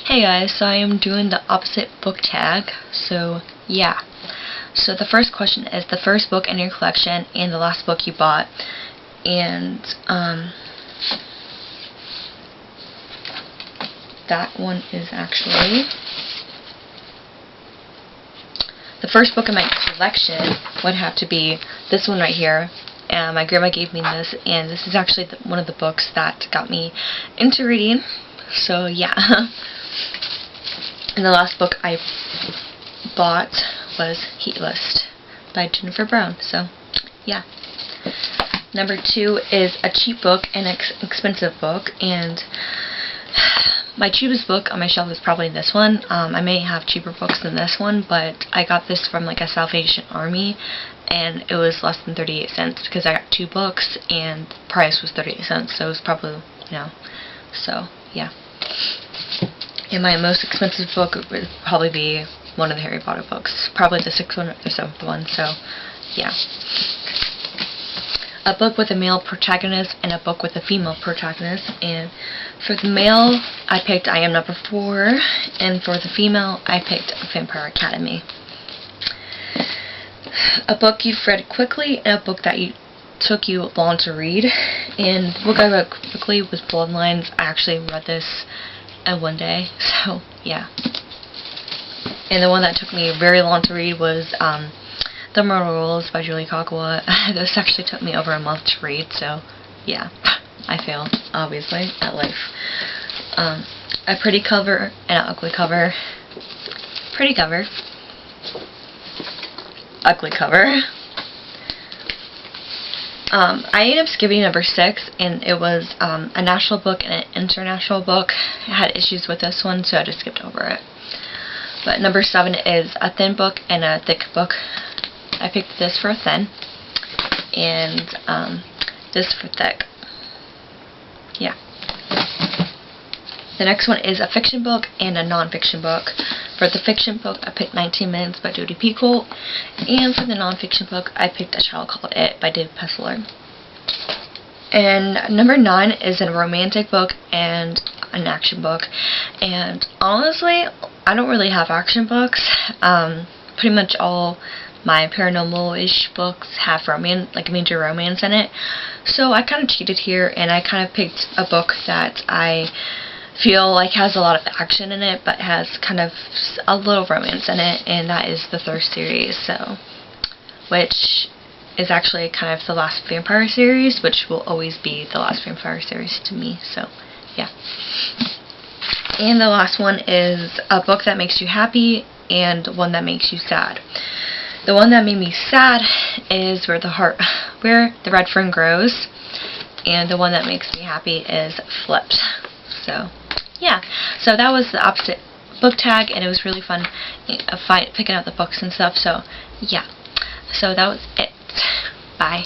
Hey guys, so I am doing the opposite book tag, so yeah. So the first question is the first book in your collection and the last book you bought. And that one is actually the first book in my collection would have to be this one right here. My grandma gave me this, and this is actually one of the books that got me into reading. So yeah. And the last book I bought was Heat List by Jennifer Brown. So yeah. Number 2 is a cheap book and an expensive book, and my cheapest book on my shelf is probably this one. I may have cheaper books than this one, but I got this from like a Salvation Army, and it was less than 38 cents because I got 2 books and the price was 38 cents, so it was probably, so yeah. And my most expensive book would probably be one of the Harry Potter books, probably the 6th one or the 7th one, so yeah. A book with a male protagonist and a book with a female protagonist, and for the male I picked I Am Number 4, and for the female I picked Vampire Academy. A book you've read quickly and a book that took you long to read, and the book I read quickly was Bloodlines. I actually read this in one day, so yeah. And the one that took me very long to read was The Murder Rules by Julie Kagawa. This actually took me over a month to read, so yeah. I failed, obviously, at life. A pretty cover and an ugly cover. Pretty cover. Ugly cover. I ended up skipping number 6, and it was a national book and an international book. I had issues with this one, so I just skipped over it. But number 7 is a thin book and a thick book. I picked this for thin, and this for thick. Yeah. The next one is a fiction book and a non-fiction book. For the fiction book, I picked 19 Minutes by Jodi Picoult, and for the non-fiction book, I picked A Child Called It by David Pessler. And number 9 is a romantic book and an action book. And honestly, I don't really have action books. Pretty much all my paranormal-ish books have like major romance in it. So I kind of cheated here, and I kind of picked a book that I feel like has a lot of action in it, but has kind of a little romance in it, and that is the Thirst series, which is actually kind of the last vampire series, which will always be the last vampire series to me, so yeah. And the last one is a book that makes you happy and one that makes you sad. The one that made me sad is Where the Red Fern Grows, and the one that makes me happy is Flipped. So yeah, so that was the opposite book tag, and it was really fun picking out the books and stuff, so yeah. So that was it. Bye.